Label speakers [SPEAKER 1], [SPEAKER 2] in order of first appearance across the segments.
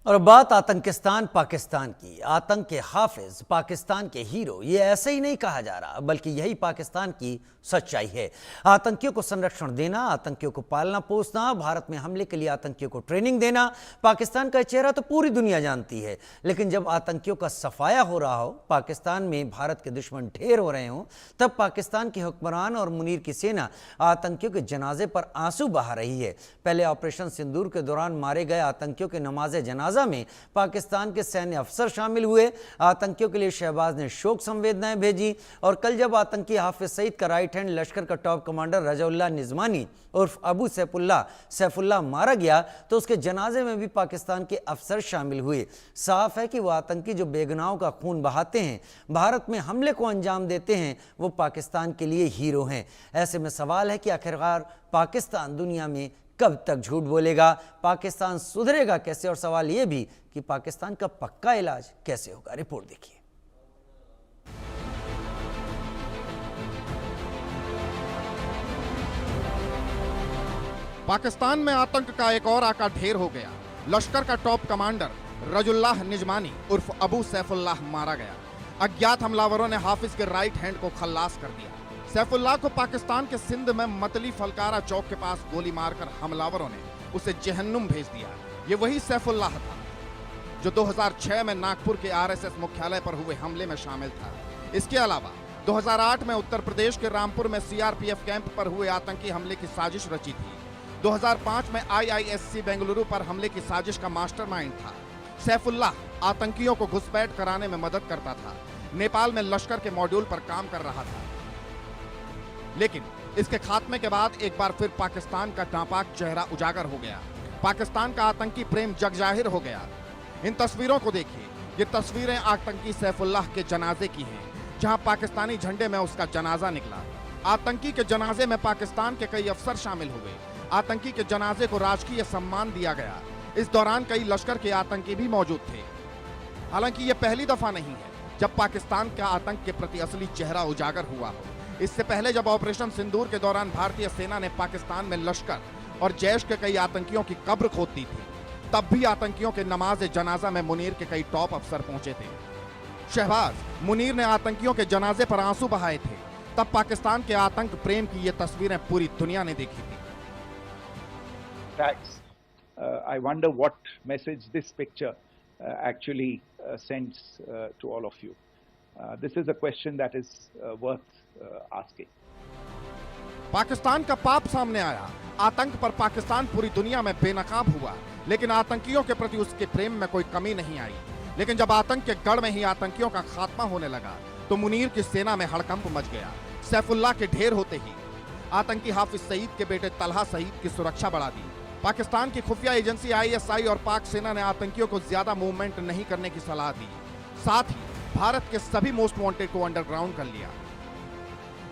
[SPEAKER 1] और बात आतंकिस्तान पाकिस्तान की। आतंक के हाफिज, पाकिस्तान के हीरो, ये ऐसे ही नहीं कहा जा रहा, बल्कि यही पाकिस्तान की सच्चाई है। आतंकियों को संरक्षण देना, आतंकियों को पालना पोसना, भारत में हमले के लिए आतंकियों को ट्रेनिंग देना, पाकिस्तान का चेहरा तो पूरी दुनिया जानती है। लेकिन जब आतंकियों का सफाया हो रहा हो, पाकिस्तान में भारत के दुश्मन ढेर हो रहे हों, तब पाकिस्तान के हुक्मरान और मुनीर की सेना आतंकियों के जनाजे पर आंसू बहा रही है। पहले ऑपरेशन सिंदूर के दौरान मारे गए आतंकियों के नमाज जनाजा में पाकिस्तान के सैन्य अफसर शामिल हुए। आतंकियों के लिए शहबाज ने शोक संवेदनाएं भेजी। और कल जब आतंकी हाफिज सईद का राइट हैंड लश्कर का टॉप कमांडर रजौल्लाह निजमानी उर्फ अबू सैफुल्लाह मारा गया, तो उसके जनाजे में भी पाकिस्तान के अफसर शामिल हुए। साफ है कि वो आतंकी जो बेगुनाहों का खून बहाते हैं, भारत में हमले को अंजाम देते हैं, वो पाकिस्तान के लिए हीरो हैं। ऐसे में सवाल है कि आखिरकार पाकिस्तान दुनिया में कब तक झूठ बोलेगा, पाकिस्तान सुधरेगा कैसे, और सवाल यह भी कि पाकिस्तान का पक्का इलाज कैसे होगा। रिपोर्ट देखिए।
[SPEAKER 2] पाकिस्तान में आतंक का एक और आका ढेर हो गया। लश्कर का टॉप कमांडर रजुल्लाह निजमानी उर्फ अबू सैफुल्लाह मारा गया। अज्ञात हमलावरों ने हाफिज के राइट हैंड को खल्लास कर दिया। सैफुल्लाह को पाकिस्तान के सिंध में मतली फलकारा चौक के पास गोली मारकर हमलावरों ने उसे जहन्नुम भेज दिया। ये वही सैफुल्लाह था जो 2006 में नागपुर के आरएसएस मुख्यालय पर हुए हमले में शामिल था। इसके अलावा 2008 में उत्तर प्रदेश के रामपुर में सीआरपीएफ कैंप पर हुए आतंकी हमले की साजिश रची थी। 2005 में आईआईएससी बेंगलुरु पर हमले की साजिश का मास्टरमाइंड था। सैफुल्लाह आतंकियों को घुसपैठ कराने में मदद करता था। नेपाल में लश्कर के मॉड्यूल पर काम कर रहा था। लेकिन इसके खात्मे के बाद एक बार फिर पाकिस्तान का नापाक चेहरा उजागर हो गया। पाकिस्तान का आतंकी प्रेम जगजाहिर हो गया। इन तस्वीरों को देखिए। ये तस्वीरें आतंकी सैफुल्लाह के जनाजे की हैं, जहां पाकिस्तानी झंडे में उसका जनाजा निकला। आतंकी के जनाजे में पाकिस्तान के कई अफसर शामिल हुए। आतंकी के जनाजे को राजकीय सम्मान दिया गया। इस दौरान कई लश्कर के आतंकी भी मौजूद थे। हालांकि यह पहली दफा नहीं है जब पाकिस्तान का आतंक के प्रति असली चेहरा उजागर हुआ हो। इससे पहले जब ऑपरेशन सिंदूर के दौरान भारतीय सेना ने पाकिस्तान में लश्कर और जैश के कई आतंकियों की कब्र खोद दी थी, तब भी आतंकियों के नमाज जनाजा में मुनीर के कई टॉप अफसर पहुंचे थे। शहबाज मुनीर ने आतंकियों के जनाजे पर आंसू बहाए थे। तब पाकिस्तान के आतंक प्रेम की ये तस्वीरें पूरी दुनिया ने देखी थी।
[SPEAKER 3] I wonder what message this picture actually sends to all of you. This is a question that is worth asking.
[SPEAKER 2] Pakistan का पाप सामने आया। आतंक पर पाकिस्तान पूरी दुनिया में बेनकाब हुआ, लेकिन आतंकियों के प्रति उसके प्रेम में कोई कमी नहीं आई। लेकिन जब आतंक के गढ़ में ही आतंकियों का खात्मा होने लगा, तो मुनीर की सेना में हड़कंप मच गया। सैफुल्लाह के ढेर होते ही आतंकी हाफिज सईद के बेटे तलहा सईद की सुरक्षा बढ़ा दी। पाकिस्तान की खुफिया एजेंसी आईएसआई और पाक सेना ने आतंकियों को ज्यादा मूवमेंट नहीं करने की सलाह दी। साथ ही भारत के सभी मोस्ट वांटेड को अंडरग्राउंड कर लिया।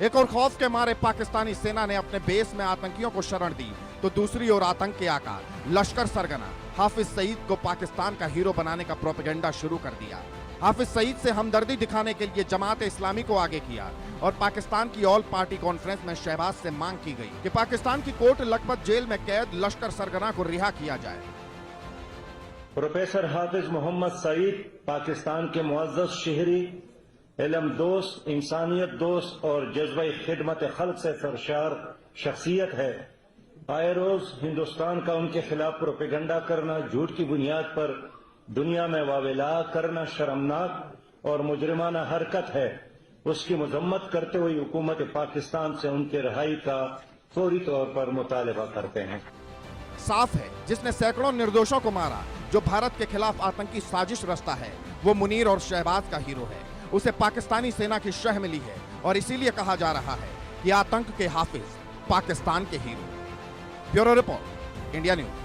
[SPEAKER 2] एक और खौफ के मारे पाकिस्तानी सेना ने अपने बेस में आतंकियों को शरण दी, तो दूसरी ओर आतंक के आका लश्कर सरगना हाफिज सईद को पाकिस्तान का हीरो बनाने का प्रोपेगेंडा शुरू कर दिया। हाफिज सईद से हमदर्दी दिखाने के लिए जमात इस्लामी को आगे किया और पाकिस्तान की ऑल पार्टी कॉन्फ्रेंस में शहबाज से मांग की गई कि पाकिस्तान की कोर्ट लखपत जेल में कैद लश्कर सरगना को रिहा किया जाए।
[SPEAKER 4] प्रोफेसर हाफिज मोहम्मद सईद पाकिस्तान के मुअज़्ज़ज़ शहरी, इल्म दोस्त, इंसानियत दोस्त और जज्बा खिदमत खल्क से सरशार शख्सियत है। आए रोज हिंदुस्तान का उनके खिलाफ प्रोपेगेंडा करना, झूठ की बुनियाद पर दुनिया में वावेला करना शर्मनाक और मुजरिमाना हरकत है। उसकी मजम्मत करते हुए हुकूमत पाकिस्तान से उनके रिहाई का फौरी तौर पर मुतालबा करते हैं।
[SPEAKER 2] साफ है, जिसने सैकड़ों निर्दोषों को मारा, जो भारत के खिलाफ आतंकी साजिश रचता है, वो मुनीर और शहबाज का हीरो है। उसे पाकिस्तानी सेना की शह मिली है और इसीलिए कहा जा रहा है कि आतंक के हाफिज पाकिस्तान के hero. Bureau report, India news.